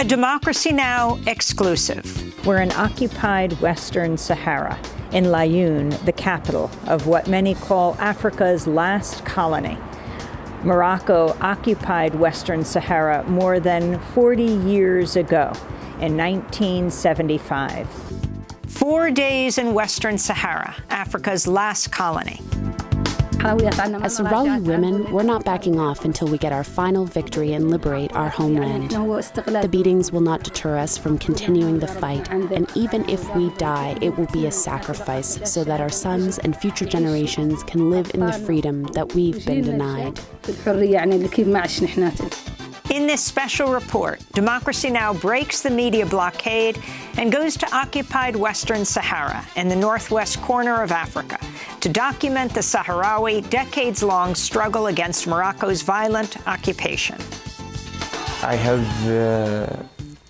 A Democracy Now! Exclusive. We're in occupied Western Sahara, in Laayoune, the capital of what many call Africa's last colony. Morocco occupied Western Sahara more than 40 years ago, in 1975. 4 days in Western Sahara, Africa's last colony. As Sahrawi women, we're not backing off until we get our final victory and liberate our homeland. The beatings will not deter us from continuing the fight, and even if we die, it will be a sacrifice so that our sons and future generations can live in the freedom that we've been denied. In this special report, Democracy Now! Breaks the media blockade and goes to occupied Western Sahara in the northwest corner of Africa to document the Sahrawi decades-long struggle against Morocco's violent occupation. I have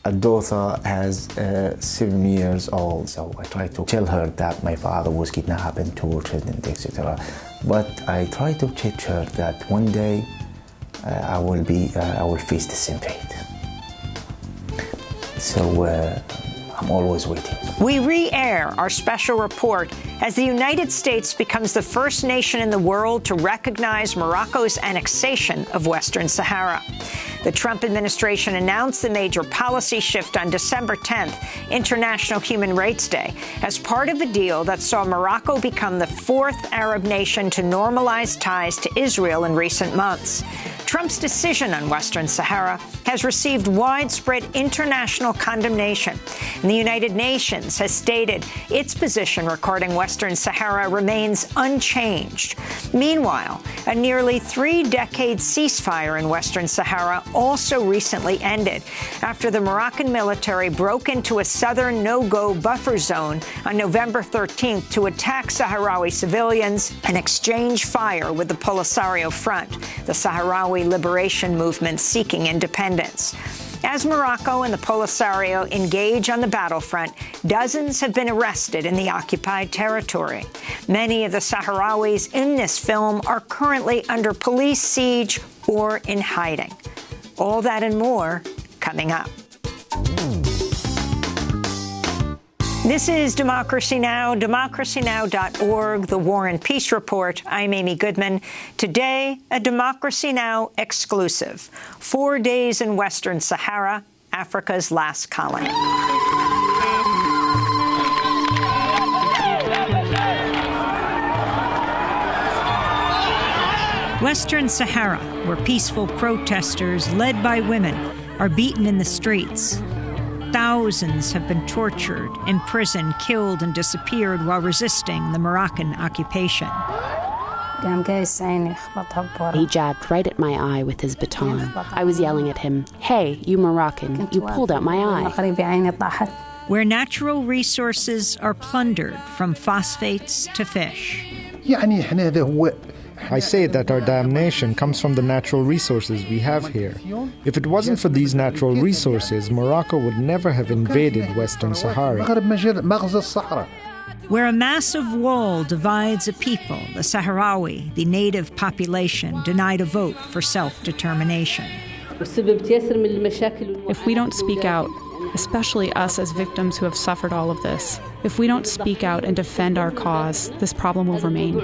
a daughter as 7 years old, so I try to tell her that my father was kidnapped and tortured and etc. But I try to teach her that one day I will face the same fate. So I'm always waiting. We re-air our special report as the United States becomes the first nation in the world to recognize Morocco's annexation of Western Sahara. The Trump administration announced the major policy shift on December 10th, International Human Rights Day, as part of a deal that saw Morocco become the fourth Arab nation to normalize ties to Israel in recent months. Trump's decision on Western Sahara has received widespread international condemnation, and the United Nations has stated its position regarding Western Sahara remains unchanged. Meanwhile, a nearly 3-decade ceasefire in Western Sahara also recently ended after the Moroccan military broke into a southern no-go buffer zone on November 13th to attack Sahrawi civilians and exchange fire with the Polisario Front, the Sahrawi liberation movement seeking independence. As Morocco and the Polisario engage on the battlefront, dozens have been arrested in the occupied territory. Many of the Sahrawis in this film are currently under police siege or in hiding. All that and more coming up. This is Democracy Now!, democracynow.org, the War and Peace Report. I'm Amy Goodman. Today, a Democracy Now! Exclusive. 4 days in Western Sahara, Africa's last colony. Western Sahara, where peaceful protesters, led by women, are beaten in the streets. Thousands have been tortured, imprisoned, killed, and disappeared while resisting the Moroccan occupation. He jabbed right at my eye with his baton. I was yelling at him, "Hey, you Moroccan, you pulled out my eye." Where natural resources are plundered, from phosphates to fish. I say that our damnation comes from the natural resources we have here. If it wasn't for these natural resources, Morocco would never have invaded Western Sahara. Where a massive wall divides a people, the Sahrawi, the native population, denied a vote for self-determination. If we don't speak out, especially us as victims who have suffered all of this, if we don't speak out and defend our cause, this problem will remain.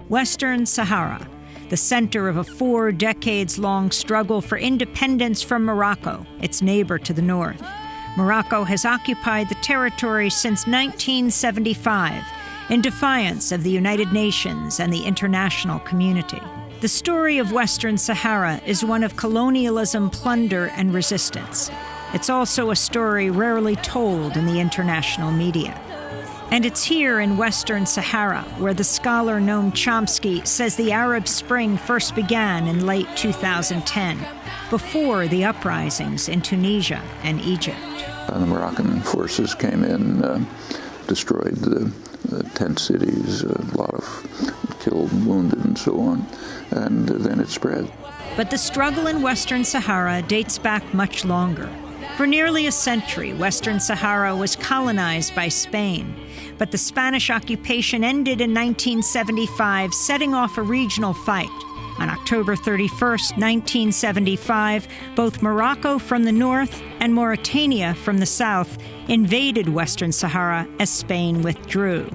Western Sahara, the center of a 4 decades-long struggle for independence from Morocco, its neighbor to the north. Morocco has occupied the territory since 1975 in defiance of the United Nations and the international community. The story of Western Sahara is one of colonialism, plunder, and resistance. It's also a story rarely told in the international media. And it's here in Western Sahara where the scholar Noam Chomsky says the Arab Spring first began in late 2010, before the uprisings in Tunisia and Egypt. The Moroccan forces came in, destroyed the tent cities, a lot of killed, wounded, and so on, and then it spread. But the struggle in Western Sahara dates back much longer. For nearly a century, Western Sahara was colonized by Spain, but the Spanish occupation ended in 1975, setting off a regional fight. On October 31st, 1975, both Morocco from the north and Mauritania from the south invaded Western Sahara as Spain withdrew.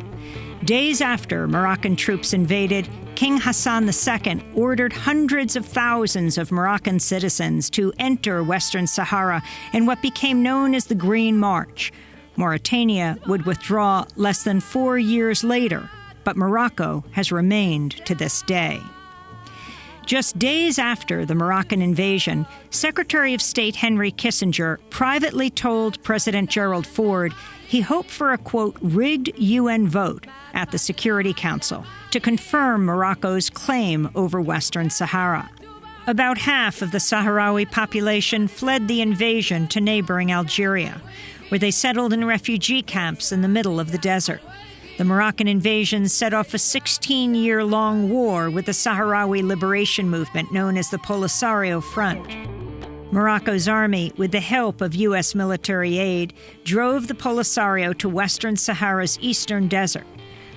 Days after Moroccan troops invaded, King Hassan II ordered hundreds of thousands of Moroccan citizens to enter Western Sahara in what became known as the Green March. Mauritania would withdraw less than 4 years later, but Morocco has remained to this day. Just days after the Moroccan invasion, Secretary of State Henry Kissinger privately told President Gerald Ford he hoped for a, quote, rigged UN vote at the Security Council to confirm Morocco's claim over Western Sahara. About half of the Sahrawi population fled the invasion to neighboring Algeria, where they settled in refugee camps in the middle of the desert. The Moroccan invasion set off a 16-year-long war with the Sahrawi liberation movement known as the Polisario Front. Morocco's army, with the help of U.S. military aid, drove the Polisario to Western Sahara's eastern desert.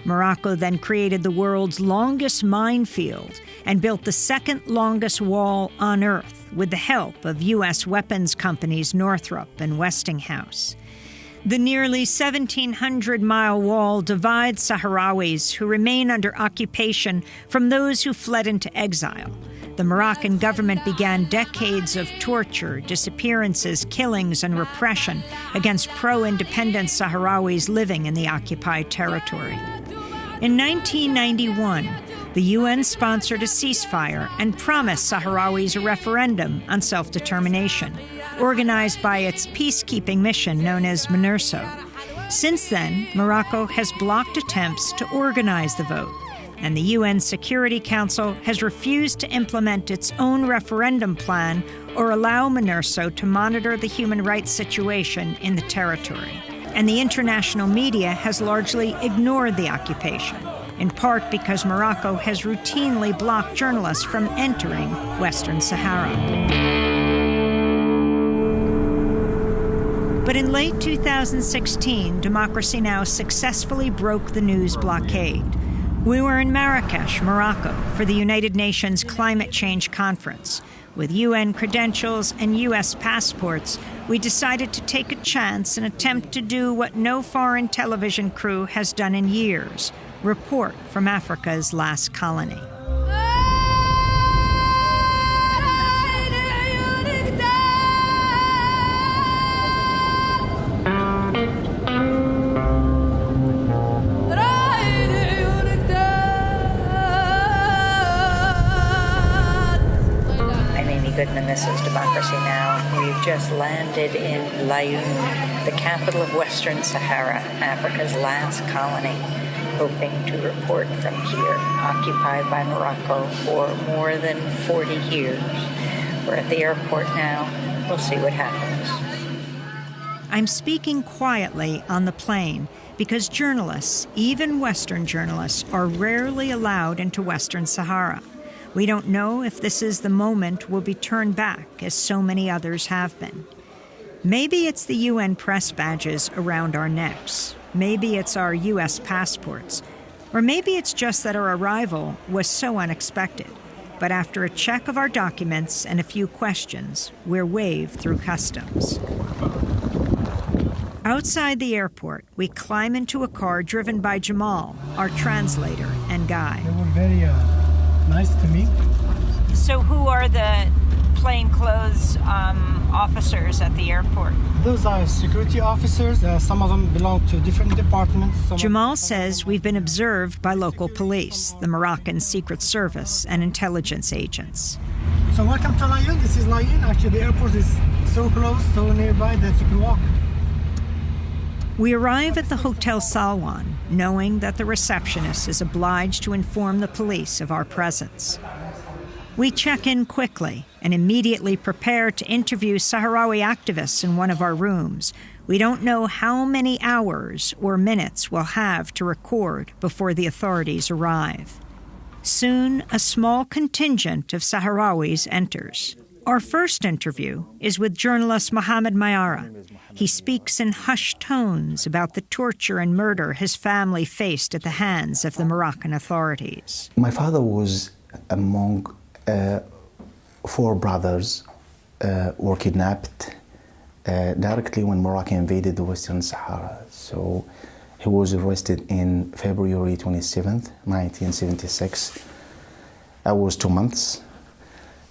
Morocco then created the world's longest minefield and built the second longest wall on Earth with the help of U.S. weapons companies Northrop and Westinghouse. The nearly 1,700-mile wall divides Sahrawis who remain under occupation from those who fled into exile. The Moroccan government began decades of torture, disappearances, killings, and repression against pro-independence Sahrawis living in the occupied territory. In 1991, the UN sponsored a ceasefire and promised Sahrawis a referendum on self-determination, organized by its peacekeeping mission known as MINURSO. Since then, Morocco has blocked attempts to organize the vote, and the UN Security Council has refused to implement its own referendum plan or allow MINURSO to monitor the human rights situation in the territory. And the international media has largely ignored the occupation, in part because Morocco has routinely blocked journalists from entering Western Sahara. But in late 2016, Democracy Now! Successfully broke the news blockade. We were in Marrakesh, Morocco, for the United Nations Climate Change Conference. With UN credentials and U.S. passports, we decided to take a chance and attempt to do what no foreign television crew has done in years: report from Africa's last colony. Goodman, this is Democracy Now! We've just landed in Laayoune, the capital of Western Sahara, Africa's last colony, hoping to report from here, occupied by Morocco for more than 40 years. We're at the airport now. We'll see what happens. I'm speaking quietly on the plane because journalists, even Western journalists, are rarely allowed into Western Sahara. We don't know if this is the moment we'll be turned back, as so many others have been. Maybe it's the UN press badges around our necks. Maybe it's our U.S. passports. Or maybe it's just that our arrival was so unexpected. But after a check of our documents and a few questions, we're waved through customs. Outside the airport, we climb into a car driven by Jamal, our translator and guide. They were very nice to me. So who are the plainclothes officers at the airport? Those are security officers. Some of them belong to different departments. Jamal says we've been observed by local police, the Moroccan Secret Service, and intelligence agents. So welcome to Laayoune. This is Laayoune. Actually, the airport is so close, so nearby that you can walk. We arrive at the Hotel Salwan, knowing that the receptionist is obliged to inform the police of our presence. We check in quickly and immediately prepare to interview Sahrawi activists in one of our rooms. We don't know how many hours or minutes we'll have to record before the authorities arrive. Soon, a small contingent of Sahrawis enters. Our first interview is with journalist Mohamed Mayara. He speaks in hushed tones about the torture and murder his family faced at the hands of the Moroccan authorities. My father was among 4 brothers were kidnapped directly when Morocco invaded the Western Sahara. So he was arrested in February 27th, 1976. That was 2 months.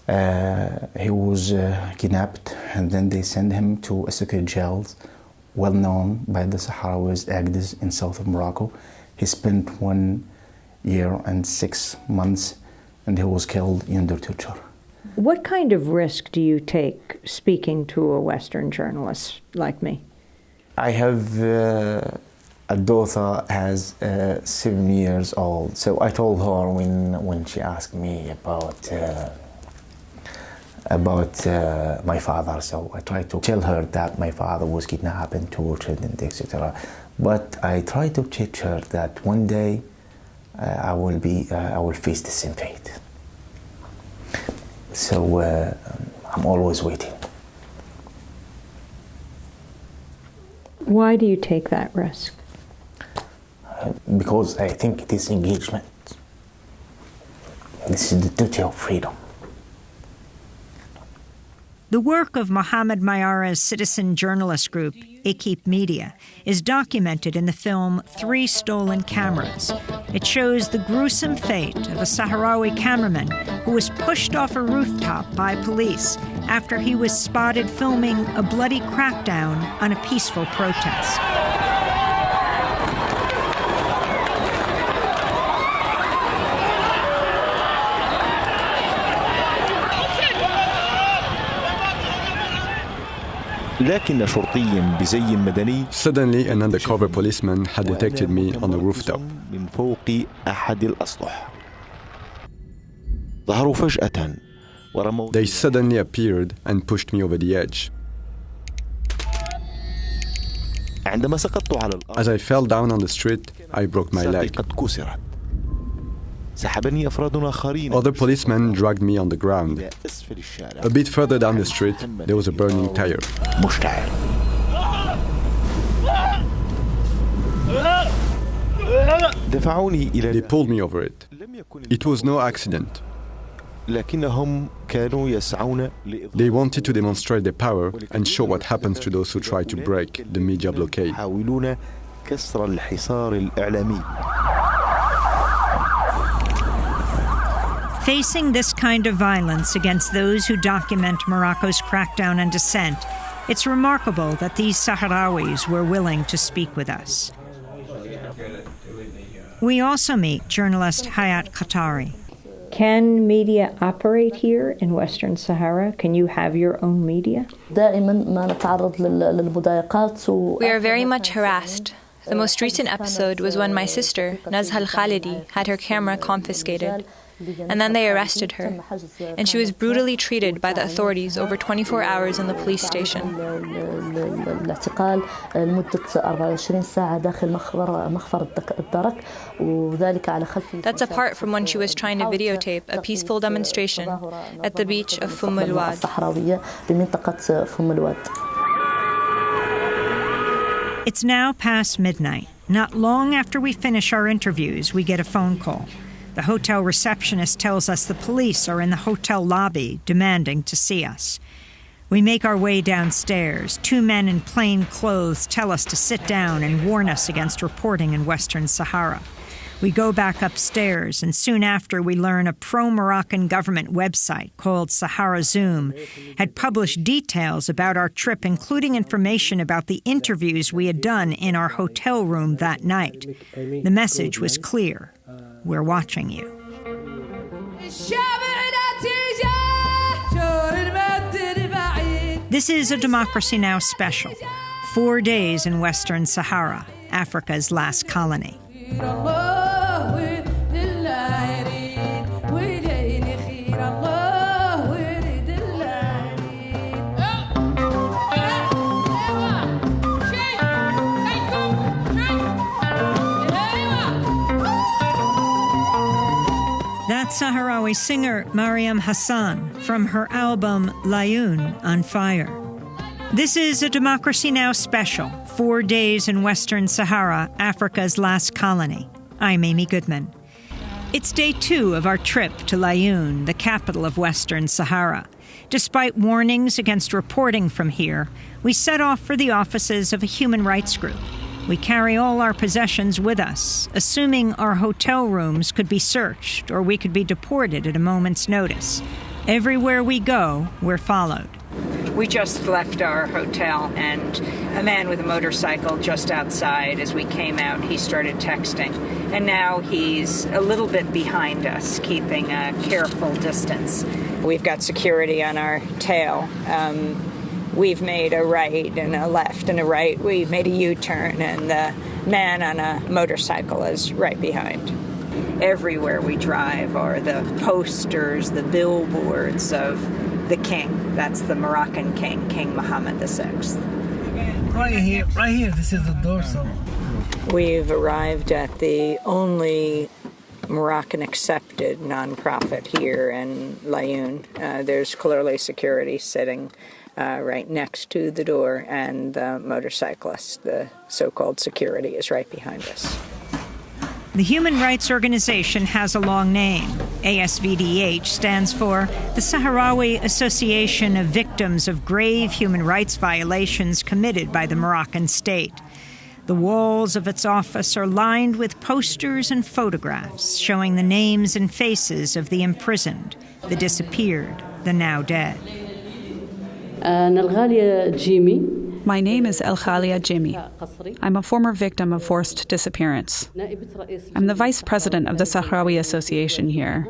He was kidnapped, and then they sent him to a secret jail, well known by the Sahrawis, Agdes, in south of Morocco. He spent 1 year and 6 months, and he was killed under torture. What kind of risk do you take speaking to a Western journalist like me? I have a daughter as 7 years old, so I told her when she asked me about my father, so I tried to tell her that my father was kidnapped and tortured and etc. But I tried to teach her that one day I will face the same fate. So I'm always waiting. Why do you take that risk? Because I think it is engagement. This is the duty of freedom. The work of Mohamed Mayara's citizen journalist group, Equipe Media, is documented in the film 3 Stolen Cameras. It shows the gruesome fate of a Sahrawi cameraman who was pushed off a rooftop by police after he was spotted filming a bloody crackdown on a peaceful protest. Suddenly, an undercover policeman had detected me on the rooftop. They suddenly appeared and pushed me over the edge. As I fell down on the street, I broke my leg. Other policemen dragged me on the ground. A bit further down the street, there was a burning tire. They pulled me over it. It was no accident. They wanted to demonstrate their power and show what happens to those who try to break the media blockade. Facing this kind of violence against those who document Morocco's crackdown and dissent, it's remarkable that these Sahrawis were willing to speak with us. We also meet journalist Hayat Qatari. Can media operate here in Western Sahara? Can you have your own media? We are very much harassed. The most recent episode was when my sister, Nazha al-Khalidi, had her camera confiscated. And then they arrested her, and she was brutally treated by the authorities over 24 hours in the police station. That's apart from when she was trying to videotape a peaceful demonstration at the beach of El Wad. It's now past midnight. Not long after we finish our interviews, we get a phone call. The hotel receptionist tells us the police are in the hotel lobby demanding to see us. We make our way downstairs. 2 men in plain clothes tell us to sit down and warn us against reporting in Western Sahara. We go back upstairs, and soon after we learn a pro-Moroccan government website called Sahara Zoom had published details about our trip, including information about the interviews we had done in our hotel room that night. The message was clear. We're watching you. This is a Democracy Now! Special. 4 days in Western Sahara, Africa's last colony. That's Sahrawi singer Mariam Hassan from her album Layoun on Fire. This is a Democracy Now! Special, 4 days in Western Sahara, Africa's last colony. I'm Amy Goodman. It's day 2 of our trip to Laayoune, the capital of Western Sahara. Despite warnings against reporting from here, we set off for the offices of a human rights group. We carry all our possessions with us, assuming our hotel rooms could be searched or we could be deported at a moment's notice. Everywhere we go, we're followed. We just left our hotel, and a man with a motorcycle just outside, as we came out, he started texting. And now he's a little bit behind us, keeping a careful distance. We've got security on our tail. We've made a right and a left and a right. We've made a U-turn, and the man on a motorcycle is right behind. Everywhere we drive are the posters, the billboards of the king. That's the Moroccan king, King Mohammed VI. Right here, this is the door. So we've arrived at the only Moroccan-accepted nonprofit here in Laayoune. There's clearly security sitting right next to the door, and the motorcyclist, the so-called security, is right behind us. The human rights organization has a long name. ASVDH stands for the Sahrawi Association of Victims of Grave Human Rights Violations Committed by the Moroccan State. The walls of its office are lined with posters and photographs showing the names and faces of the imprisoned, the disappeared, the now dead. My name is El Khalia Jimmy. I'm a former victim of forced disappearance. I'm the vice president of the Sahrawi Association here.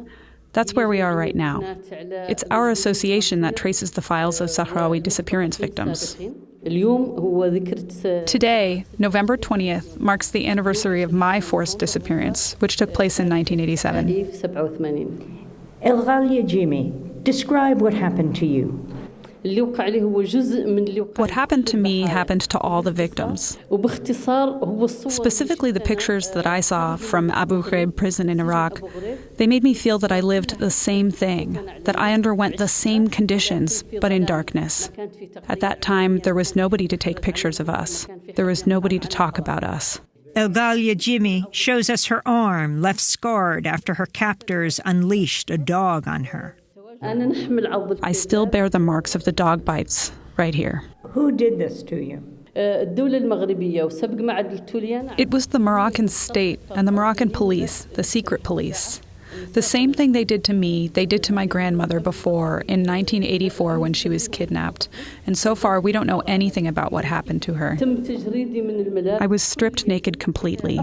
That's where we are right now. It's our association that traces the files of Sahrawi disappearance victims. Today, November 20th, marks the anniversary of my forced disappearance, which took place in 1987. El Khalia Jimmy, describe what happened to you. What happened to me happened to all the victims. Specifically, the pictures that I saw from Abu Ghraib prison in Iraq, they made me feel that I lived the same thing, that I underwent the same conditions, but in darkness. At that time, there was nobody to take pictures of us. There was nobody to talk about us. El Khalia Jimmy shows us her arm left scarred after her captors unleashed a dog on her. I still bear the marks of the dog bites right here. Who did this to you? It was the Moroccan state and the Moroccan police, the secret police. The same thing they did to me, they did to my grandmother before in 1984 when she was kidnapped. And so far, we don't know anything about what happened to her. I was stripped naked completely.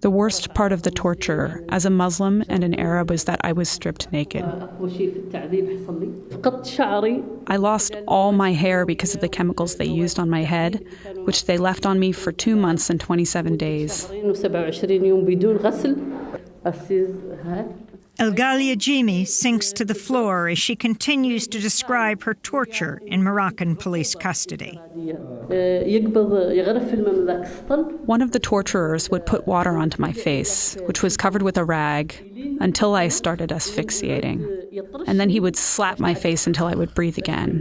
The worst part of the torture, as a Muslim and an Arab, was that I was stripped naked. I lost all my hair because of the chemicals they used on my head, which they left on me for 2 months and 27 days. El Khalia Jimmy sinks to the floor as she continues to describe her torture in Moroccan police custody. One of the torturers would put water onto my face, which was covered with a rag, until I started asphyxiating. And then he would slap my face until I would breathe again.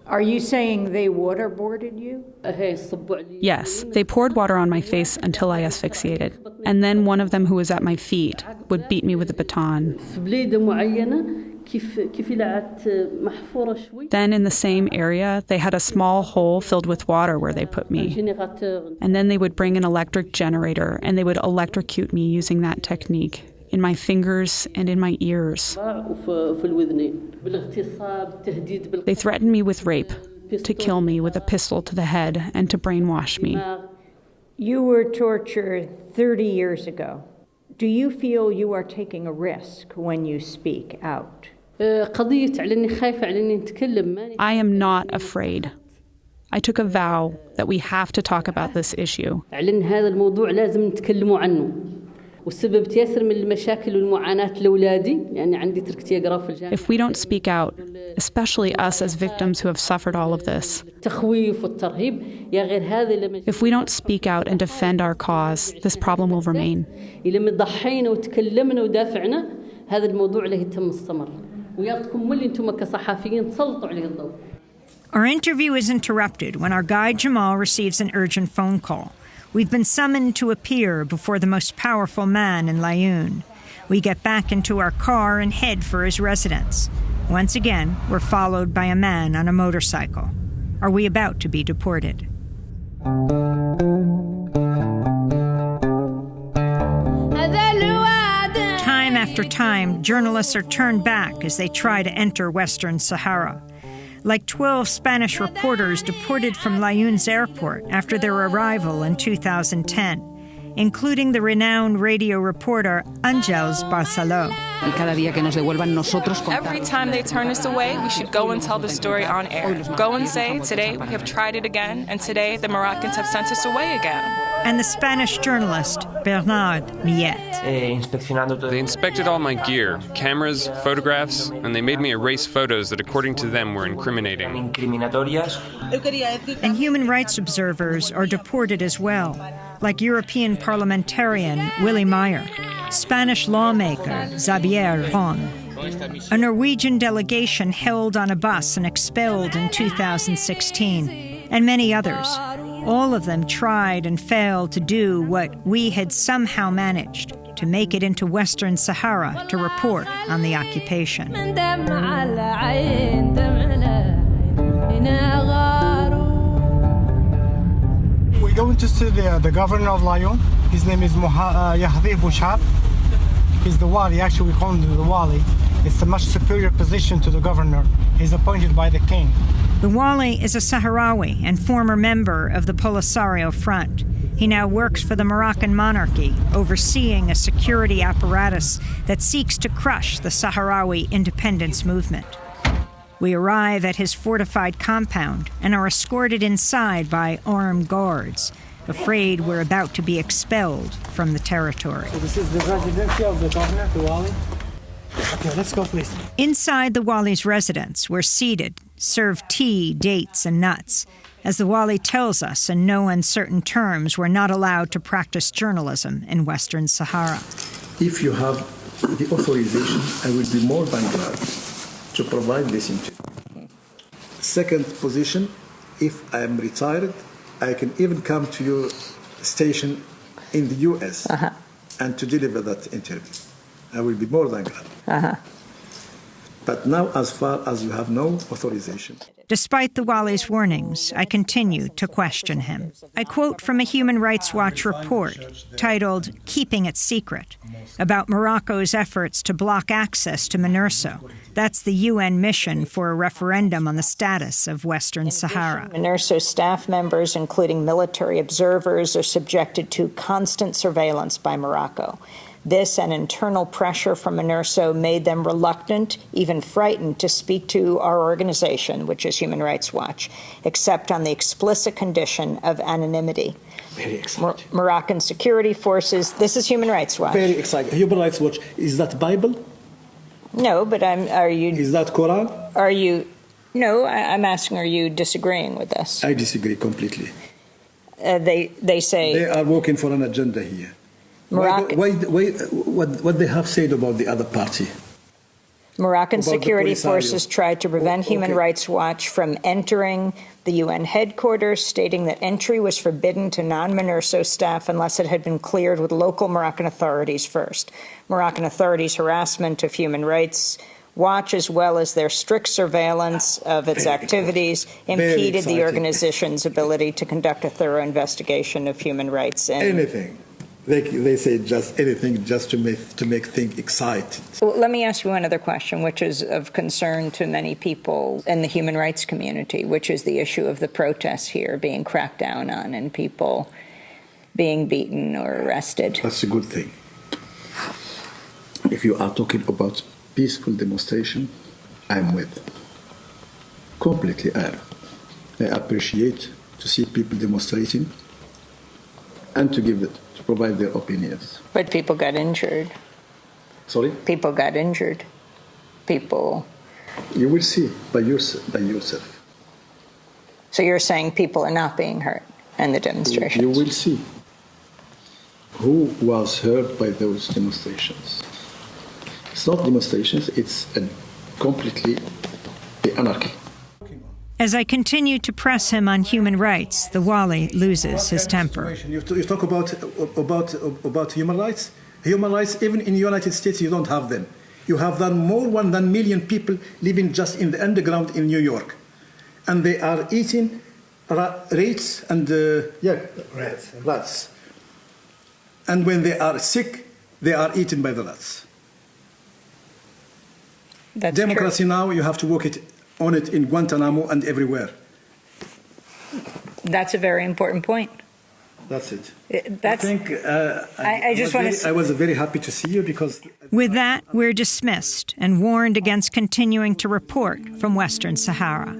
Are you saying they waterboarded you? Yes, they poured water on my face until I asphyxiated. And then one of them who was at my feet would beat me with a baton. Then in the same area, they had a small hole filled with water where they put me. And then they would bring an electric generator and they would electrocute me using that technique. In my fingers and in my ears. They threatened me with rape, to kill me with a pistol to the head and to brainwash me. You were tortured 30 years ago. Do you feel you are taking a risk when you speak out? I am not afraid. I took a vow that we have to talk about this issue. If we don't speak out, especially us as victims who have suffered all of this, if we don't speak out and defend our cause, this problem will remain. Our interview is interrupted when our guide Jamal receives an urgent phone call. We've been summoned to appear before the most powerful man in Laayoune. We get back into our car and head for his residence. Once again, we're followed by a man on a motorcycle. Are we about to be deported? Time after time, journalists are turned back as they try to enter Western Sahara. Like 12 Spanish reporters deported from Laayoune's airport after their arrival in 2010, including the renowned radio reporter Àngels Barceló. Every time they turn us away, we should go and tell the story on air. Go and say, today we have tried it again, and today the Moroccans have sent us away again. And the Spanish journalist Bernard Millet. They inspected all my gear, cameras, photographs, and they made me erase photos that, according to them, were incriminating. And human rights observers are deported as well, like European parliamentarian Willy Meyer, Spanish lawmaker Xavier Ron, a Norwegian delegation held on a bus and expelled in 2016, and many others. All of them tried and failed to do what we had somehow managed, to make it into Western Sahara to report on the occupation. We're going to see the governor of Laayoune. His name is Yahdi Bouchard. He's the wali. Actually, we call him the wali. It's a much superior position to the governor. He's appointed by the king. The wali is a Sahrawi and former member of the Polisario Front. He now works for the Moroccan monarchy, overseeing a security apparatus that seeks to crush the Sahrawi independence movement. We arrive at his fortified compound and are escorted inside by armed guards, afraid we're about to be expelled from the territory. So this is the residence of the governor, the wali. Okay, let's go, please. Inside the wali's residence, we're seated, served tea, dates, and nuts. As the wali tells us in no uncertain terms, we're not allowed to practice journalism in Western Sahara. If you have the authorization, I will be more than glad to provide this interview. Second position, if I am retired, I can even come to your station in the U.S. And to deliver that interview. I will be more than glad. But now, as far as you have no authorization. Despite the wali's warnings, I continue to question him. I quote from a Human Rights Watch report titled "Keeping It Secret" about Morocco's efforts to block access to MINURSO. That's the UN mission for a referendum on the status of Western Sahara. MINURSO staff members, including military observers, are subjected to constant surveillance by Morocco. This and internal pressure from MINURSO made them reluctant, even frightened, to speak to our organization, which is Human Rights Watch, except on the explicit condition of anonymity. Very exciting. Moroccan security forces, this is Human Rights Watch. Very exciting. Human Rights Watch, is that Bible? No, but are you... Is that Quran? Are you... No, I'm asking, are you disagreeing with this? I disagree completely. They say... They are working for an agenda here. What they have said about the other party? Moroccan security forces tried to prevent Human Rights Watch from entering the UN headquarters, stating that entry was forbidden to non-MINURSO staff unless it had been cleared with local Moroccan authorities first. Moroccan authorities' harassment of Human Rights Watch, as well as their strict surveillance of its activities, impeded the organization's ability to conduct a thorough investigation of human rights. Anything. They say just anything just to make things exciting. Well, let me ask you one other question, which is of concern to many people in the human rights community, which is the issue of the protests here being cracked down on and people being beaten or arrested. That's a good thing. If you are talking about peaceful demonstration, I'm with. Completely am. I appreciate to see people demonstrating and to provide their opinions. But people got injured. Sorry? People got injured. People... You will see by yourself. So you're saying people are not being hurt in the demonstrations? You will see who was hurt by those demonstrations. It's not demonstrations, it's completely the anarchy. As I continue to press him on human rights, the Wali loses his temper. You talk about human rights? Human rights, even in the United States, you don't have them. You have more than 1 million people living just in the underground in New York. And they are eating rats and rats. And when they are sick, they are eaten by the rats. That's Democracy true. Now, you have to work on it in Guantanamo and everywhere. That's a very important point. That's it. I was very happy to see you because... With that, we're dismissed and warned against continuing to report from Western Sahara.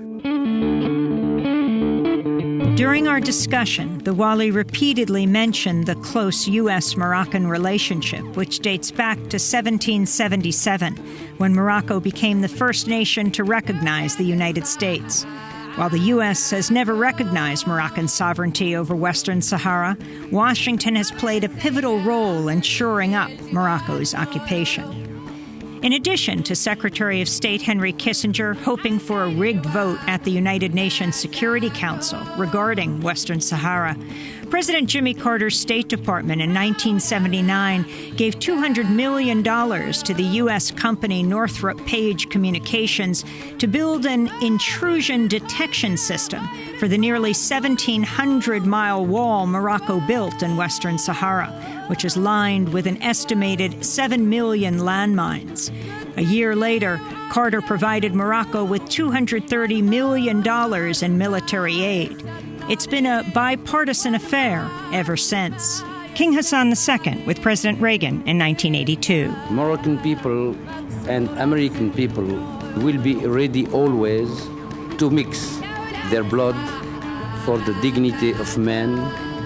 During our discussion, the Wali repeatedly mentioned the close U.S.-Moroccan relationship, which dates back to 1777, when Morocco became the first nation to recognize the United States. While the U.S. has never recognized Moroccan sovereignty over Western Sahara, Washington has played a pivotal role in shoring up Morocco's occupation. In addition to Secretary of State Henry Kissinger hoping for a rigged vote at the United Nations Security Council regarding Western Sahara, President Jimmy Carter's State Department in 1979 gave $200 million to the U.S. company Northrop Page Communications to build an intrusion detection system for the nearly 1,700-mile wall Morocco built in Western Sahara, which is lined with an estimated 7 million landmines. A year later, Carter provided Morocco with $230 million in military aid. It's been a bipartisan affair ever since. King Hassan II with President Reagan in 1982. Moroccan people and American people will be ready always to mix their blood for the dignity of man.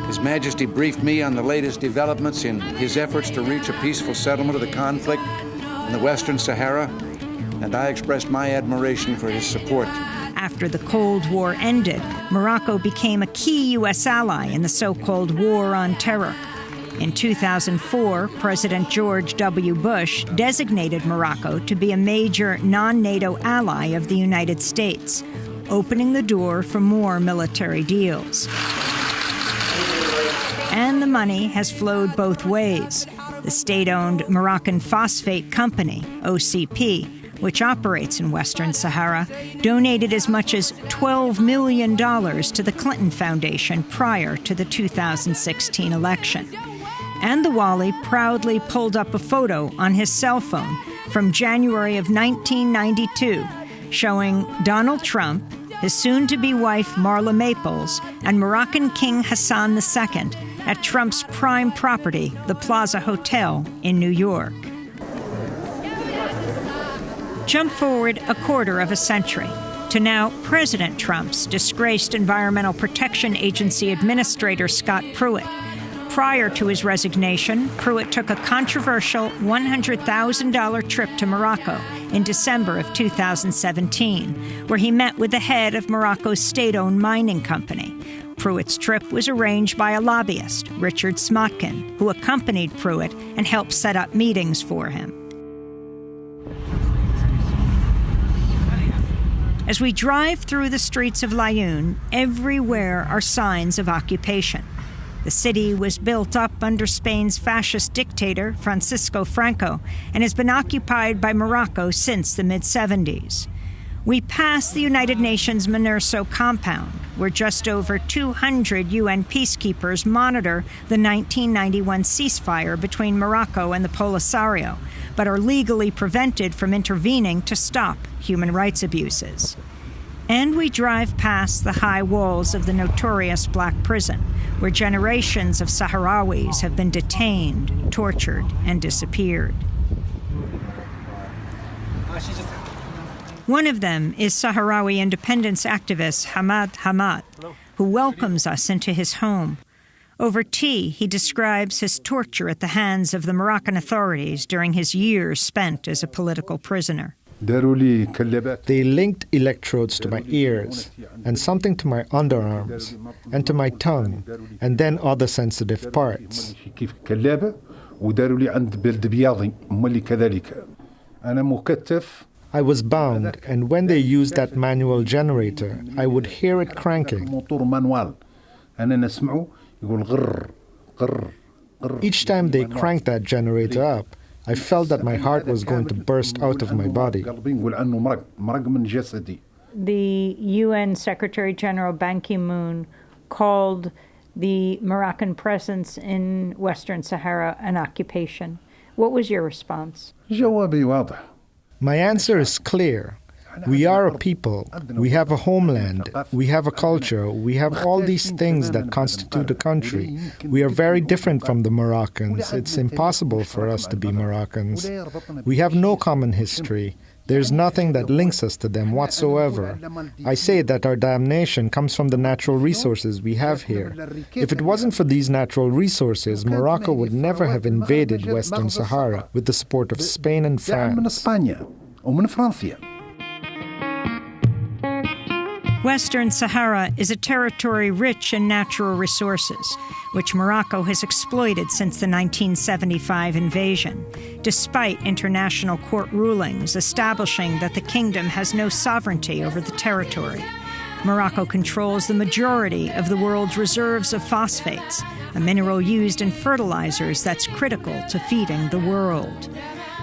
His Majesty briefed me on the latest developments in his efforts to reach a peaceful settlement of the conflict in the Western Sahara, and I expressed my admiration for his support. After the Cold War ended, Morocco became a key U.S. ally in the so-called War on Terror. In 2004, President George W. Bush designated Morocco to be a major non-NATO ally of the United States, opening the door for more military deals. And the money has flowed both ways. The state-owned Moroccan Phosphate Company, OCP, which operates in Western Sahara, donated as much as $12 million to the Clinton Foundation prior to the 2016 election. And the Wali proudly pulled up a photo on his cell phone from January of 1992, showing Donald Trump, his soon-to-be wife Marla Maples, and Moroccan King Hassan II at Trump's prime property, the Plaza Hotel in New York. Jump forward a quarter of a century to now President Trump's disgraced Environmental Protection Agency Administrator Scott Pruitt. Prior to his resignation, Pruitt took a controversial $100,000 trip to Morocco in December of 2017, where he met with the head of Morocco's state-owned mining company. Pruitt's trip was arranged by a lobbyist, Richard Smotkin, who accompanied Pruitt and helped set up meetings for him. As we drive through the streets of Laayoune, everywhere are signs of occupation. The city was built up under Spain's fascist dictator, Francisco Franco, and has been occupied by Morocco since the mid-70s. We pass the United Nations MINURSO compound, where just over 200 UN peacekeepers monitor the 1991 ceasefire between Morocco and the Polisario, but are legally prevented from intervening to stop human rights abuses. And we drive past the high walls of the notorious black prison, where generations of Sahrawis have been detained, tortured, and disappeared. One of them is Sahrawi independence activist Hamad Hamad, who welcomes us into his home. Over tea, he describes his torture at the hands of the Moroccan authorities during his years spent as a political prisoner. They linked electrodes to my ears and something to my underarms and to my tongue and then other sensitive parts. I was bound, and when they used that manual generator, I would hear it cranking. Each time they cranked that generator up, I felt that my heart was going to burst out of my body. The UN Secretary General Ban Ki-moon called the Moroccan presence in Western Sahara an occupation. What was your response? My answer is clear. We are a people. We have a homeland. We have a culture. We have all these things that constitute a country. We are very different from the Moroccans. It's impossible for us to be Moroccans. We have no common history. There's nothing that links us to them whatsoever. I say that our damnation comes from the natural resources we have here. If it wasn't for these natural resources, Morocco would never have invaded Western Sahara with the support of Spain and France. Western Sahara is a territory rich in natural resources, which Morocco has exploited since the 1975 invasion, despite international court rulings establishing that the kingdom has no sovereignty over the territory. Morocco controls the majority of the world's reserves of phosphates, a mineral used in fertilizers that's critical to feeding the world.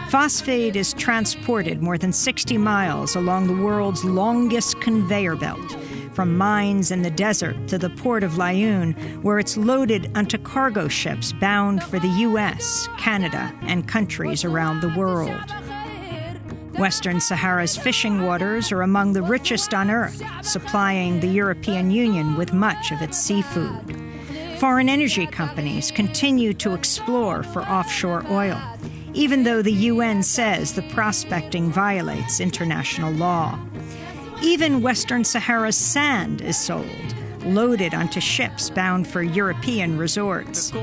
Phosphate is transported more than 60 miles along the world's longest conveyor belt, from mines in the desert to the port of Laayoune, where it's loaded onto cargo ships bound for the U.S., Canada, and countries around the world. Western Sahara's fishing waters are among the richest on Earth, supplying the European Union with much of its seafood. Foreign energy companies continue to explore for offshore oil, even though the UN says the prospecting violates international law. Even Western Sahara's sand is sold, loaded onto ships bound for European resorts.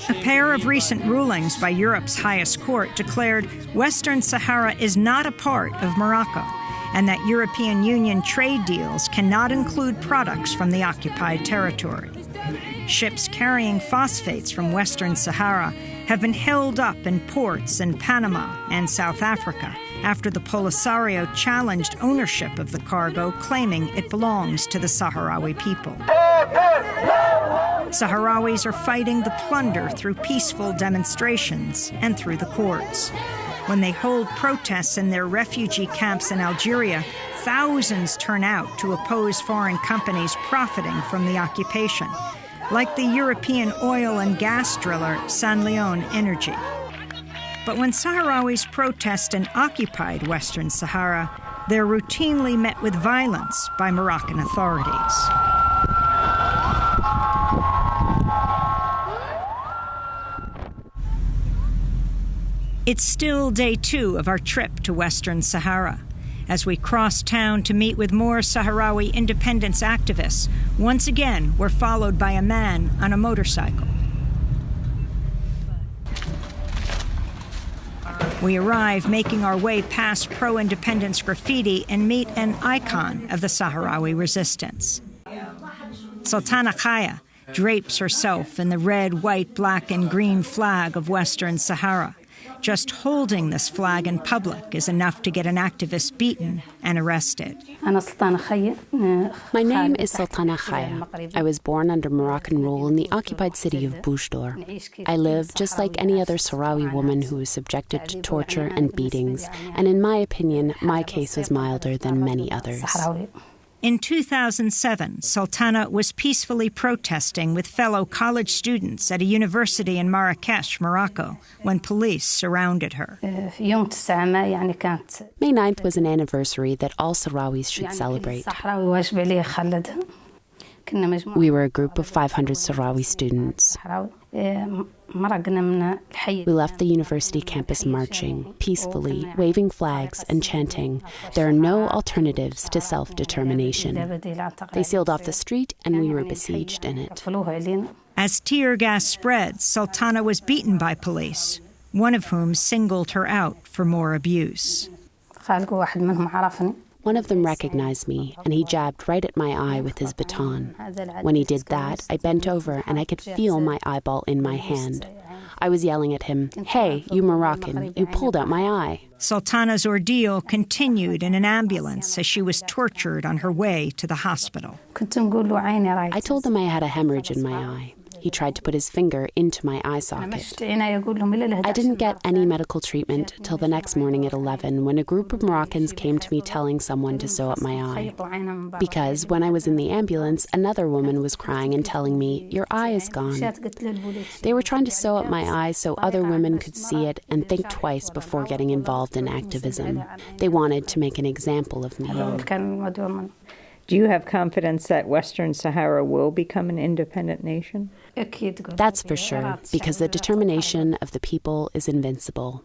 A pair of recent rulings by Europe's highest court declared Western Sahara is not a part of Morocco, and that European Union trade deals cannot include products from the occupied territory. Ships carrying phosphates from Western Sahara have been held up in ports in Panama and South Africa after the Polisario challenged ownership of the cargo, claiming it belongs to the Sahrawi people. Sahrawis are fighting the plunder through peaceful demonstrations and through the courts. When they hold protests in their refugee camps in Algeria, thousands turn out to oppose foreign companies profiting from the occupation, like the European oil and gas driller Sanlion Energy. But when Sahrawis protest in occupied Western Sahara, they're routinely met with violence by Moroccan authorities. It's still day 2 of our trip to Western Sahara. As we cross town to meet with more Sahrawi independence activists, once again we're followed by a man on a motorcycle. We arrive making our way past pro-independence graffiti and meet an icon of the Sahrawi resistance. Sultana Khaya drapes herself in the red, white, black, and green flag of Western Sahara. Just holding this flag in public is enough to get an activist beaten and arrested. My name is Sultana Khaya. I was born under Moroccan rule in the occupied city of Boujdour. I live just like any other Sahrawi woman who was subjected to torture and beatings, and in my opinion, my case was milder than many others. In 2007, Sultana was peacefully protesting with fellow college students at a university in Marrakesh, Morocco, when police surrounded her. May 9th was an anniversary that all Sahrawis should celebrate. We were a group of 500 Sahrawi students. We left the university campus marching, peacefully, waving flags and chanting, "There are no alternatives to self-determination." They sealed off the street and we were besieged in it. As tear gas spread, Sultana was beaten by police, one of whom singled her out for more abuse. One of them recognized me, and he jabbed right at my eye with his baton. When he did that, I bent over and I could feel my eyeball in my hand. I was yelling at him, "Hey, you Moroccan, you pulled out my eye." Sultana's ordeal continued in an ambulance as she was tortured on her way to the hospital. I told him I had a hemorrhage in my eye. He tried to put his finger into my eye socket. I didn't get any medical treatment till the next morning at 11 when a group of Moroccans came to me telling someone to sew up my eye. Because when I was in the ambulance, another woman was crying and telling me, "Your eye is gone." They were trying to sew up my eye so other women could see it and think twice before getting involved in activism. They wanted to make an example of me. Do you have confidence that Western Sahara will become an independent nation? That's for sure, because the determination of the people is invincible.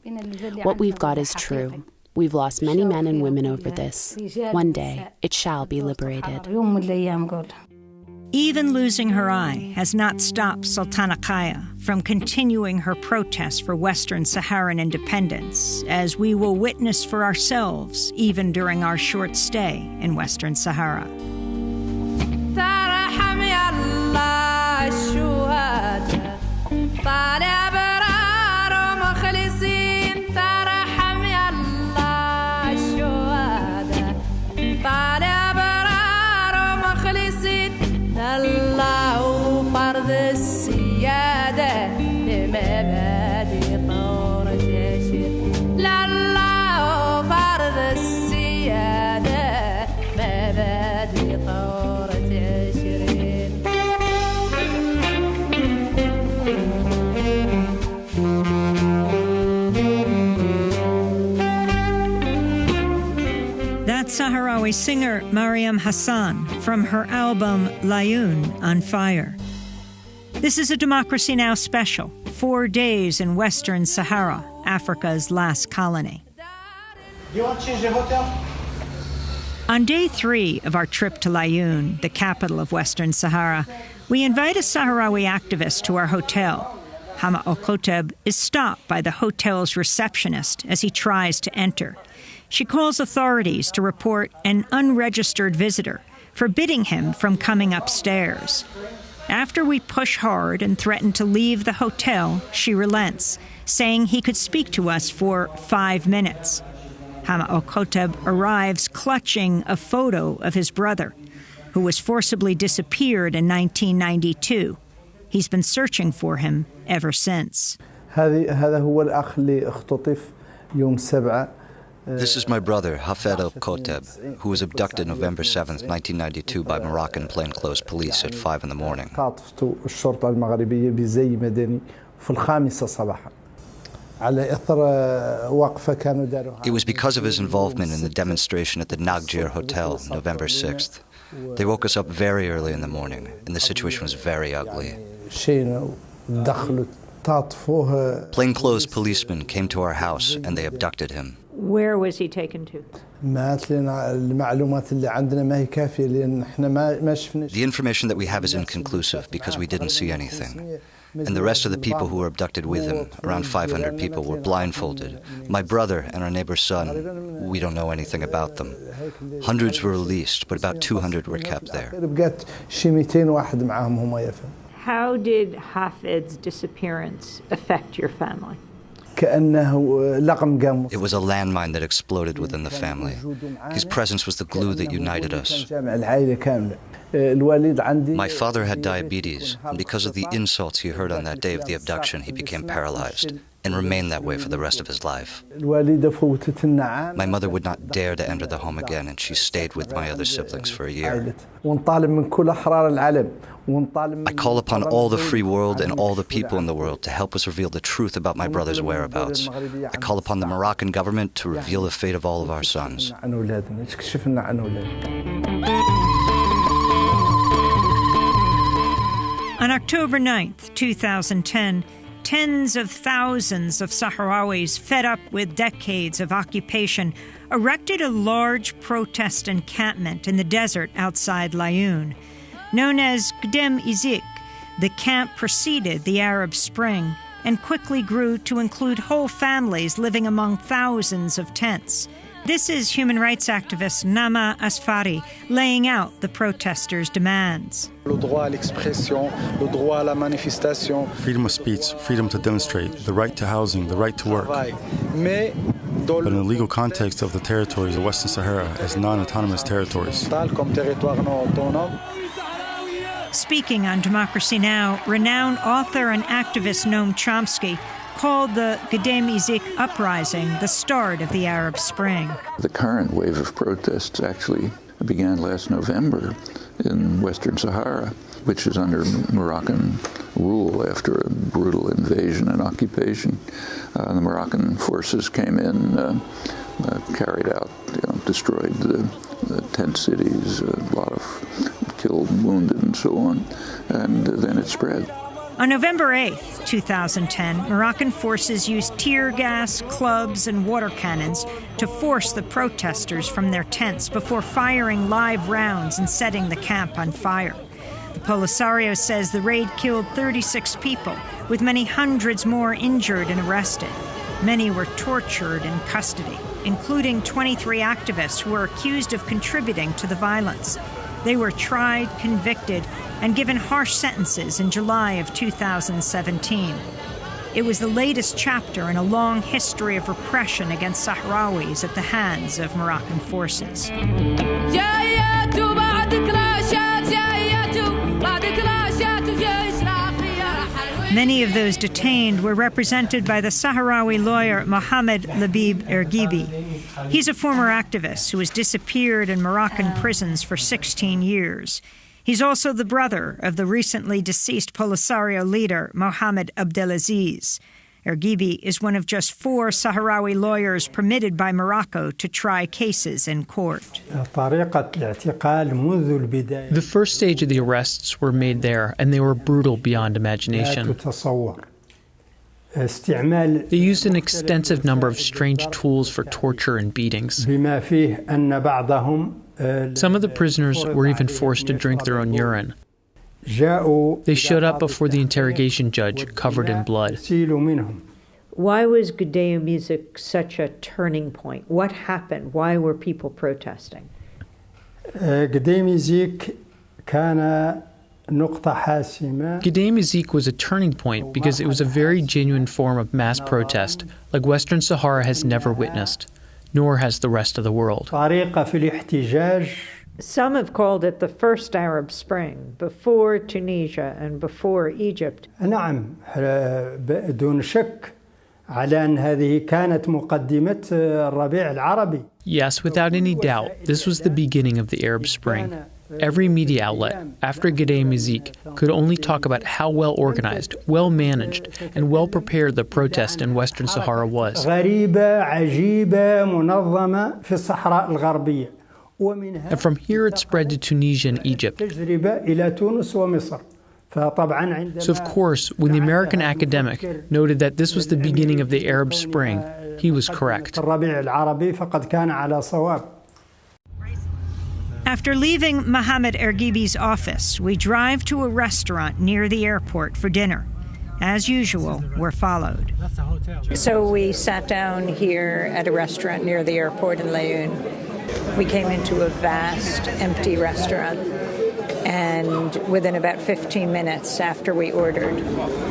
What we've got is true. We've lost many men and women over this. One day, it shall be liberated. Even losing her eye has not stopped Sultana Kaya from continuing her protests for Western Saharan independence, as we will witness for ourselves even during our short stay in Western Sahara. Sahrawi singer Mariam Hassan from her album Layoun on Fire. This is a Democracy Now! Special, 4 days in Western Sahara, Africa's last colony. Do you want to change the hotel? On day 3 of our trip to Layoun, the capital of Western Sahara, we invite a Sahrawi activist to our hotel. Hama Okoteb is stopped by the hotel's receptionist as he tries to enter. She calls authorities to report an unregistered visitor, forbidding him from coming upstairs. After we push hard and threaten to leave the hotel, she relents, saying he could speak to us for 5 minutes. Hama Okoteb arrives clutching a photo of his brother, who was forcibly disappeared in 1992. He's been searching for him ever since. This is my brother, Hafed Al-Koteb, who was abducted November 7th, 1992 by Moroccan plainclothes police at 5 in the morning. It was because of his involvement in the demonstration at the Nagir Hotel, November 6th. They woke us up very early in the morning, and the situation was very ugly. Plainclothes policemen came to our house, and they abducted him. Where was he taken to? The information that we have is inconclusive because we didn't see anything. And the rest of the people who were abducted with him, around 500 people, were blindfolded. My brother and our neighbor's son, we don't know anything about them. Hundreds were released, but about 200 were kept there. How did Hafed's disappearance affect your family? It was a landmine that exploded within the family. His presence was the glue that united us. My father had diabetes, and because of the insults he heard on that day of the abduction, he became paralyzed and remained that way for the rest of his life. My mother would not dare to enter the home again, and she stayed with my other siblings for a year. I call upon all the free world and all the people in the world to help us reveal the truth about my brother's whereabouts. I call upon the Moroccan government to reveal the fate of all of our sons. On October 9th, 2010, tens of thousands of Sahrawis fed up with decades of occupation erected a large protest encampment in the desert outside Layoun. Known as Gdem Izik, the camp preceded the Arab Spring and quickly grew to include whole families living among thousands of tents. This is human rights activist Nama Asfari laying out the protesters' demands. Freedom of speech, freedom to demonstrate, the right to housing, the right to work. But in the legal context of the territories of Western Sahara as non-autonomous territories. Speaking on Democracy Now!, renowned author and activist Noam Chomsky called the Gdeim Izik uprising the start of the Arab Spring. The current wave of protests actually began last November in Western Sahara, which is under Moroccan rule after a brutal invasion and occupation. The Moroccan forces came in, carried out, destroyed the tent cities, a lot of killed, wounded, and so on, and then it spread. On November 8, 2010, Moroccan forces used tear gas, clubs, and water cannons to force the protesters from their tents before firing live rounds and setting the camp on fire. The Polisario says the raid killed 36 people, with many hundreds more injured and arrested. Many were tortured in custody, including 23 activists who were accused of contributing to the violence. They were tried, convicted, and given harsh sentences in July of 2017. It was the latest chapter in a long history of repression against Sahrawis at the hands of Moroccan forces. Many of those detained were represented by the Sahrawi lawyer Mohamed Labib Erghibi. He's a former activist who has disappeared in Moroccan prisons for 16 years. He's also the brother of the recently deceased Polisario leader Mohamed Abdelaziz. Erghibi is one of just 4 Sahrawi lawyers permitted by Morocco to try cases in court. The first stage of the arrests were made there, and they were brutal beyond imagination. They used an extensive number of strange tools for torture and beatings. Some of the prisoners were even forced to drink their own urine. They showed up before the interrogation judge, covered in blood. Why was Gdeim Izik such a turning point? What happened? Why were people protesting? Gdeim Izik was a turning point because it was a very genuine form of mass protest, like Western Sahara has never witnessed, nor has the rest of the world. Some have called it the first Arab Spring, before Tunisia and before Egypt. Yes, without any doubt, this was the beginning of the Arab Spring. Every media outlet, after Gdeim Izik, could only talk about how well organized, well managed, and well prepared the protest in Western Sahara was. And from here it spread to Tunisia and Egypt. So of course, when the American academic noted that this was the beginning of the Arab Spring, he was correct. After leaving Mohamed Erghibi's office, we drive to a restaurant near the airport for dinner. As usual, we're followed. So we sat down here at a restaurant near the airport in Laayoune. We came into a vast, empty restaurant, and within about 15 minutes after we ordered,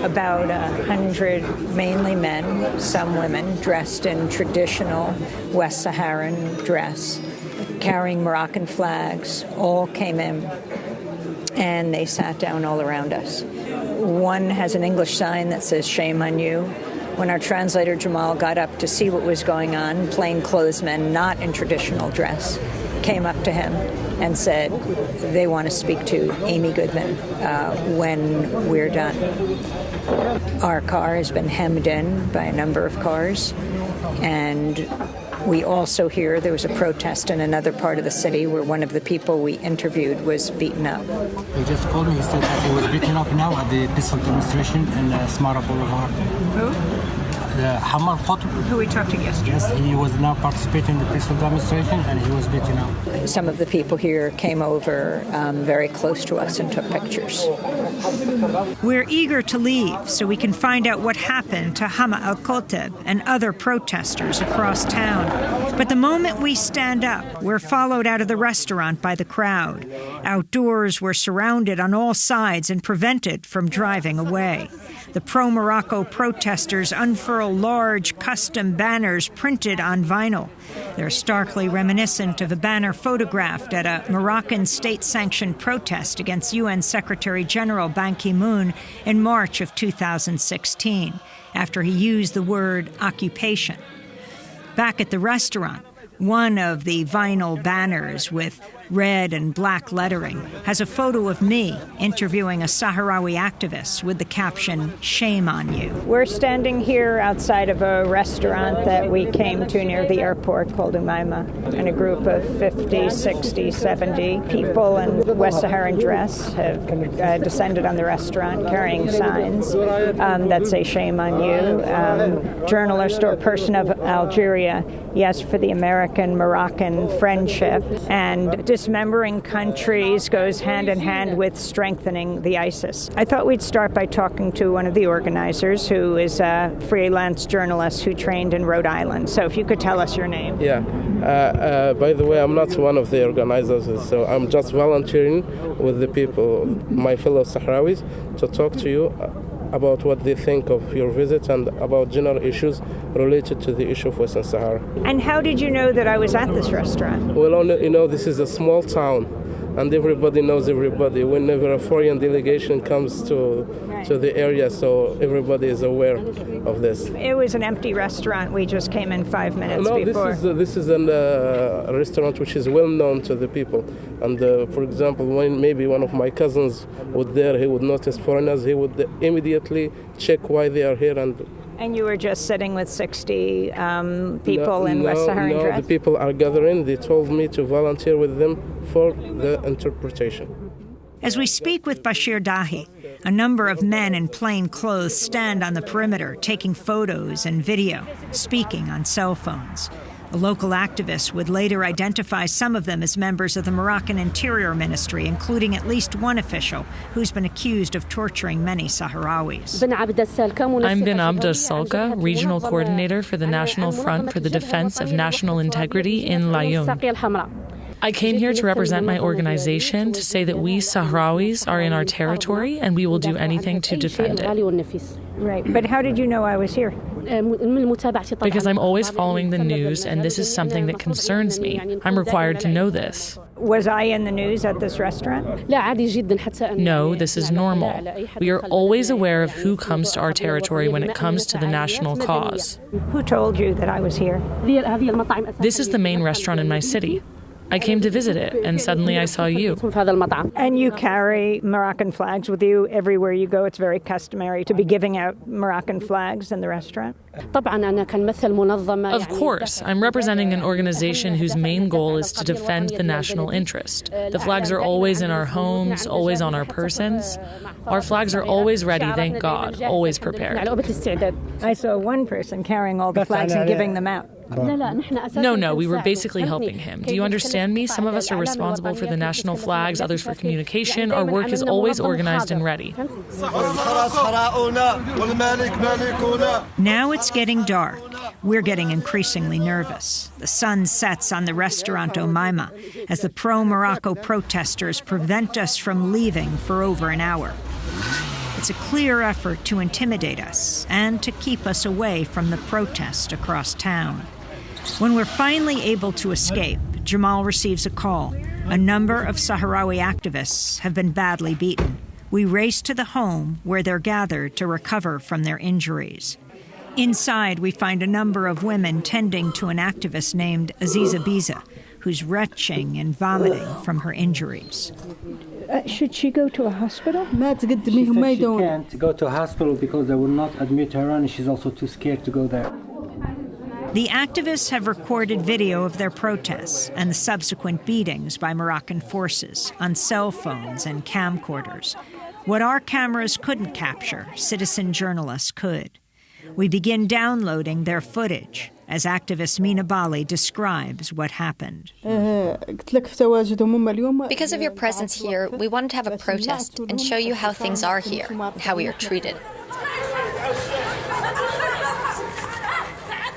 about 100, mainly men, some women, dressed in traditional West Saharan dress, carrying Moroccan flags, all came in, and they sat down all around us. One has an English sign that says, "Shame on you." When our translator Jamal got up to see what was going on, plainclothes men, not in traditional dress, came up to him and said, they want to speak to Amy Goodman when we're done. Our car has been hemmed in by a number of cars, and we also hear there was a protest in another part of the city where one of the people we interviewed was beaten up. He just called me. He said that he was beaten up now at the peaceful demonstration in Smara Boulevard. Who? Hamar Qutb, who we talked to yesterday. yes, he was now participating in the peaceful demonstration, and he was beaten up. Some of the people here came over very close to us and took pictures. We're eager to leave so we can find out what happened to Hama al-Qutb and other protesters across town. But the moment we stand up, we're followed out of the restaurant by the crowd. Outdoors, we're surrounded on all sides and prevented from driving away. The pro-Morocco protesters unfurl large custom banners printed on vinyl. They're starkly reminiscent of a banner photographed at a Moroccan state-sanctioned protest against UN Secretary General Ban Ki-moon in March of 2016, after he used the word occupation. Back at the restaurant, one of the vinyl banners with red and black lettering has a photo of me interviewing a Sahrawi activist with the caption, "Shame on you." We're standing here outside of a restaurant that we came to near the airport called Umaima, and a group of 50, 60, 70 people in West Saharan dress have descended on the restaurant carrying signs that say "Shame on you." Journalist or person of Algeria, yes, for the American-Moroccan friendship, and dismembering countries goes hand in hand with strengthening the ISIS. I thought we'd start by talking to one of the organizers, who is a freelance journalist who trained in Rhode Island. So if you could tell us your name. Yeah. By the way, I'm not one of the organizers, so I'm just volunteering with the people, my fellow Sahrawis, to talk to you about what they think of your visit and about general issues related to the issue of Western Sahara. And how did you know that I was at this restaurant? Well, this is a small town, and everybody knows everybody. Whenever a foreign delegation comes to the area, so everybody is aware of this. It was an empty restaurant. We just came in 5 minutes before. This is a restaurant which is well known to the people. And for example, when maybe one of my cousins was there, he would notice foreigners. He would immediately check why they are here. And you were just sitting with 60 people in West Saharan dress? No, the people are gathering. They told me to volunteer with them for the interpretation. As we speak with Bashir Dahi, a number of men in plain clothes stand on the perimeter, taking photos and video, speaking on cell phones. A local activist would later identify some of them as members of the Moroccan Interior Ministry, including at least one official who's been accused of torturing many Sahrawis. I'm bin Abd al-Salka, regional coordinator for the National Front for the Defense of National Integrity in Laayoune. I came here to represent my organization to say that we Sahrawis are in our territory and we will do anything to defend it. Right, but how did you know I was here? Because I'm always following the news and this is something that concerns me. I'm required to know this. Was I in the news at this restaurant? No, this is normal. We are always aware of who comes to our territory when it comes to the national cause. Who told you that I was here? This is the main restaurant in my city. I came to visit it, and suddenly I saw you. And you carry Moroccan flags with you everywhere you go. It's very customary to be giving out Moroccan flags in the restaurant. Of course. I'm representing an organization whose main goal is to defend the national interest. The flags are always in our homes, always on our persons. Our flags are always ready, thank God, always prepared. I saw one person carrying all the flags and giving them out. No, we were basically helping him. Do you understand me? Some of us are responsible for the national flags, others for communication. Our work is always organized and ready. Now it's getting dark. We're getting increasingly nervous. The sun sets on the restaurant Umaima as the pro-Morocco protesters prevent us from leaving for over an hour. It's a clear effort to intimidate us and to keep us away from the protest across town. When we're finally able to escape, Jamal receives a call. A number of Sahrawi activists have been badly beaten. We race to the home where they're gathered to recover from their injuries. Inside, we find a number of women tending to an activist named Aziza Biza, who's retching and vomiting from her injuries. Should she go to a hospital? She can't go to a hospital because they will not admit her, and she's also too scared to go there. The activists have recorded video of their protests and the subsequent beatings by Moroccan forces on cell phones and camcorders. What our cameras couldn't capture, citizen journalists could. We begin downloading their footage as activist Mina Bali describes what happened. Because of your presence here, we wanted to have a protest and show you how things are here and how we are treated.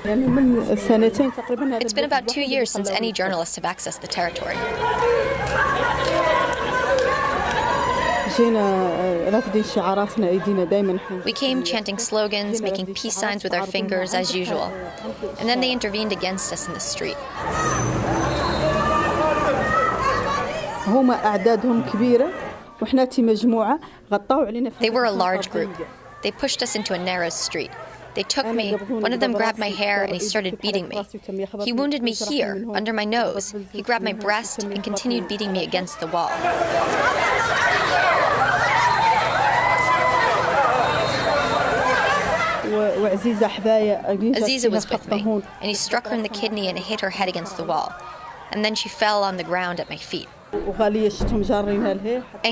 It's been about 2 years since any journalists have accessed the territory. We came chanting slogans, making peace signs with our fingers as usual. And then they intervened against us in the street. They were a large group. They pushed us into a narrow street. They took me, one of them grabbed my hair and he started beating me. He wounded me here, under my nose. He grabbed my breast and continued beating me against the wall. Aziza was with me, and he struck her in the kidney and hit her head against the wall. And then she fell on the ground at my feet. And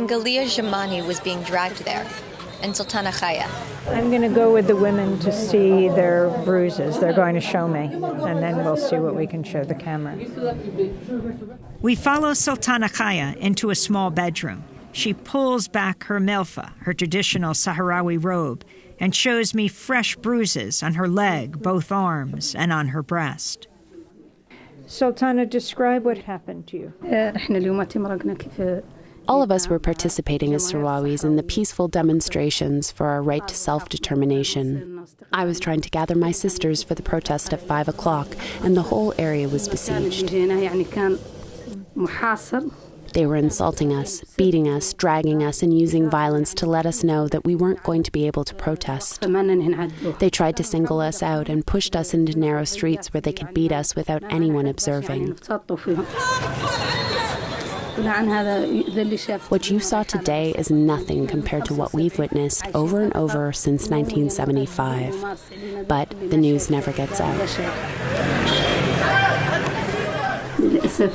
Galia Jamani was being dragged there, and Sultana Khaya. I'm going to go with the women to see their bruises. They're going to show me, and then we'll see what we can show the camera. We follow Sultana Khaya into a small bedroom. She pulls back her milfa, her traditional Sahrawi robe, and shows me fresh bruises on her leg, both arms, and on her breast. Sultana, describe what happened to you. All of us were participating as Sahrawis in the peaceful demonstrations for our right to self-determination. I was trying to gather my sisters for the protest at 5 o'clock, and the whole area was besieged. They were insulting us, beating us, dragging us, and using violence to let us know that we weren't going to be able to protest. They tried to single us out and pushed us into narrow streets where they could beat us without anyone observing. What you saw today is nothing compared to what we've witnessed over and over since 1975. But the news never gets out. As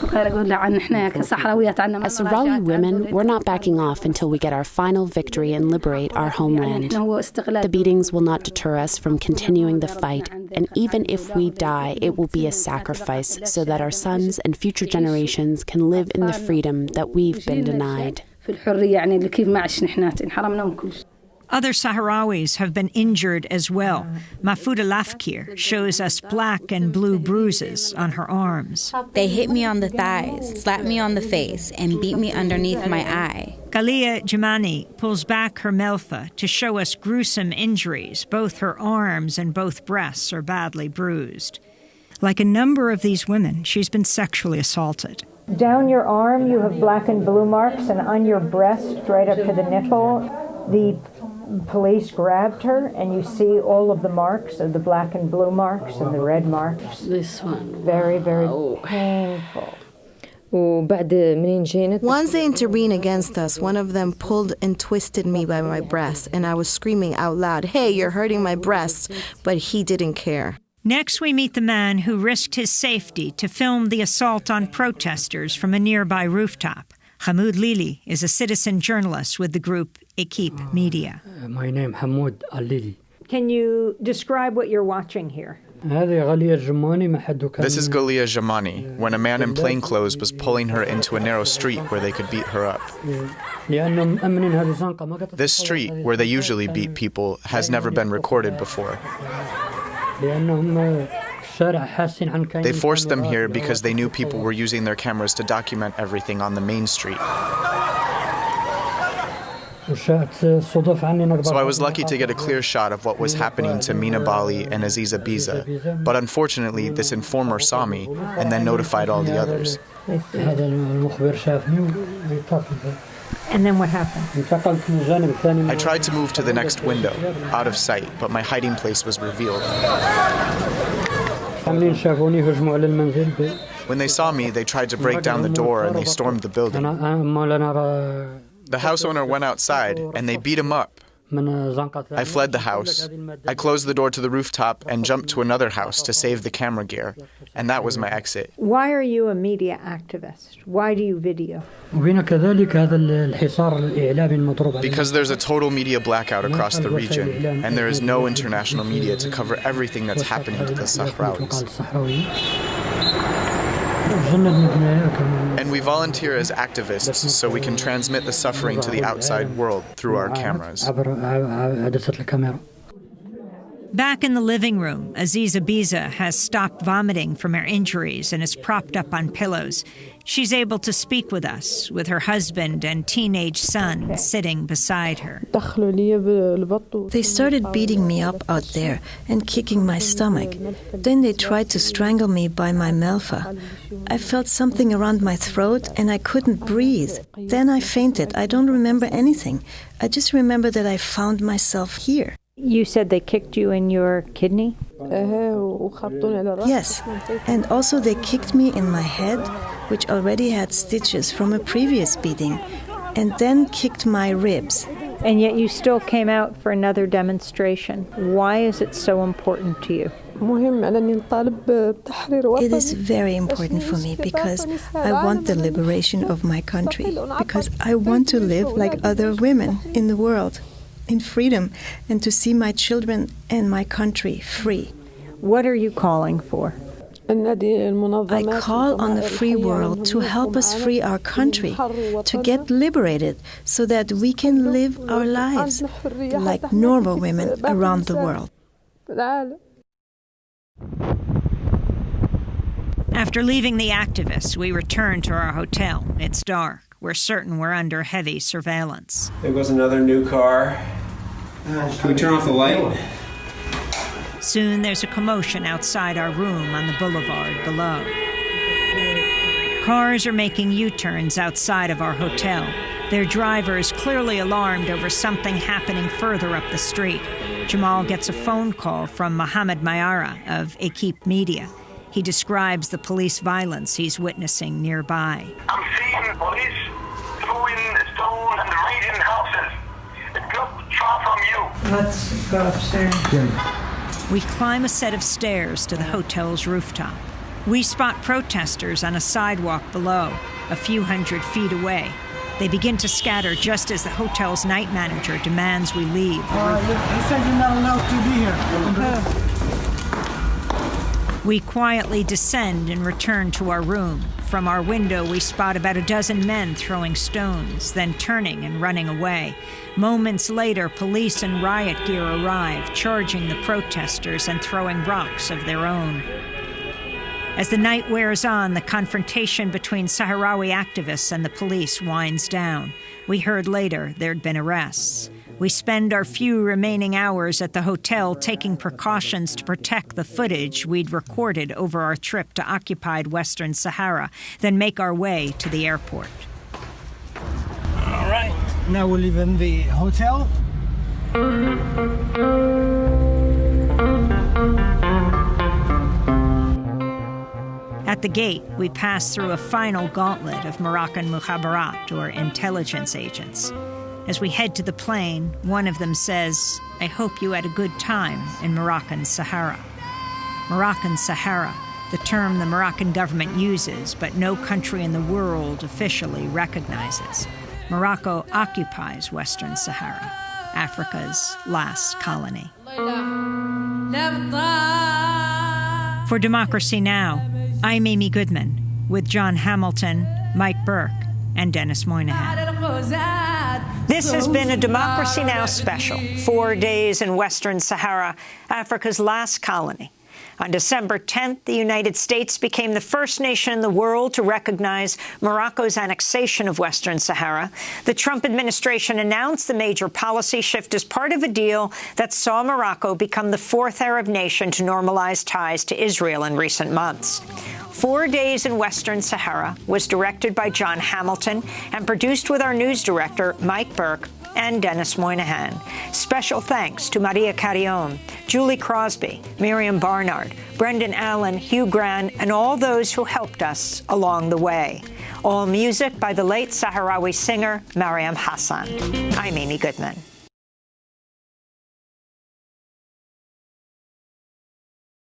Sahrawi women, we're not backing off until we get our final victory and liberate our homeland. The beatings will not deter us from continuing the fight, and even if we die, it will be a sacrifice so that our sons and future generations can live in the freedom that we've been denied. Other Sahrawis have been injured as well. Mahfouda Lafkir shows us black and blue bruises on her arms. They hit me on the thighs, slapped me on the face, and beat me underneath my eye. Galia Jamani pulls back her melfa to show us gruesome injuries. Both her arms and both breasts are badly bruised. Like a number of these women, she's been sexually assaulted. Down your arm, you have black and blue marks, and on your breast, right up to the nipple, the police grabbed her, and you see all of the marks of the black and blue marks and the red marks. This one. Very, very painful. Once they intervened against us, one of them pulled and twisted me by my breast, and I was screaming out loud, "Hey, you're hurting my breast," but he didn't care. Next, we meet the man who risked his safety to film the assault on protesters from a nearby rooftop. Hamoud Lili is a citizen journalist with the group Equipe Media. My name Hamoud Lili. Can you describe what you're watching here? This is Galia Jamani, when a man in plain clothes was pulling her into a narrow street where they could beat her up. This street, where they usually beat people, has never been recorded before. They forced them here because they knew people were using their cameras to document everything on the main street. So I was lucky to get a clear shot of what was happening to Mina Bali and Aziza Biza, but unfortunately this informer saw me and then notified all the others. And then what happened? I tried to move to the next window, out of sight, but my hiding place was revealed. When they saw me, they tried to break down the door and they stormed the building. The house owner went outside and they beat him up. I fled the house. I closed the door to the rooftop and jumped to another house to save the camera gear, and that was my exit. Why are you a media activist? Why do you video? Because there's a total media blackout across the region, and there is no international media to cover everything that's happening to the Sahrawis. And we volunteer as activists so we can transmit the suffering to the outside world through our cameras. Back in the living room, Aziza Biza has stopped vomiting from her injuries and is propped up on pillows. She's able to speak with us, with her husband and teenage son sitting beside her. They started beating me up out there and kicking my stomach. Then they tried to strangle me by my melfa. I felt something around my throat and I couldn't breathe. Then I fainted. I don't remember anything. I just remember that I found myself here. You said they kicked you in your kidney? Yes, and also they kicked me in my head, which already had stitches from a previous beating, and then kicked my ribs. And yet you still came out for another demonstration. Why is it so important to you? It is very important for me because I want the liberation of my country, because I want to live like other women in the world, in freedom, and to see my children and my country free. What are you calling for? I call on the free world to help us free our country, to get liberated so that we can live our lives like normal women around the world. After leaving the activists, we return to our hotel. It's dark. We're certain we're under heavy surveillance. There goes another new car. Can we turn off the light? Soon there's a commotion outside our room on the boulevard below. Cars are making U-turns outside of our hotel. Their driver is clearly alarmed over something happening further up the street. Jamal gets a phone call from Mohammed Mayara of Equipe Media. He describes the police violence he's witnessing nearby. I'm seeing police throwing stones and raiding houses. It looks far from you. Let's go upstairs. We climb a set of stairs to the hotel's rooftop. We spot protesters on a sidewalk below, a few hundred feet away. They begin to scatter just as the hotel's night manager demands we leave. He said you're not allowed to be here. We quietly descend and return to our room. From our window, we spot about a dozen men throwing stones, then turning and running away. Moments later, police in riot gear arrive, charging the protesters and throwing rocks of their own. As the night wears on, the confrontation between Sahrawi activists and the police winds down. We heard later there'd been arrests. We spend our few remaining hours at the hotel taking precautions to protect the footage we'd recorded over our trip to occupied Western Sahara, then make our way to the airport. All right, now we live in the hotel. At the gate, we pass through a final gauntlet of Moroccan mukhabarat, or intelligence agents. As we head to the plane, one of them says, "I hope you had a good time in Moroccan Sahara." Moroccan Sahara, the term the Moroccan government uses, but no country in the world officially recognizes. Morocco occupies Western Sahara, Africa's last colony. For Democracy Now!, I'm Amy Goodman, with John Hamilton, Mike Burke, and Dennis Moynihan. This has been a Democracy Now! Special, 4 days in Western Sahara, Africa's last colony. On December 10th, the United States became the first nation in the world to recognize Morocco's annexation of Western Sahara. The Trump administration announced the major policy shift as part of a deal that saw Morocco become the fourth Arab nation to normalize ties to Israel in recent months. 4 Days in Western Sahara was directed by John Hamilton and produced with our news director, Mike Burke, and Dennis Moynihan. Special thanks to Maria Carrion, Julie Crosby, Miriam Barnard, Brendan Allen, Hugh Gran, and all those who helped us along the way. All music by the late Sahrawi singer Mariam Hassan. I'm Amy Goodman.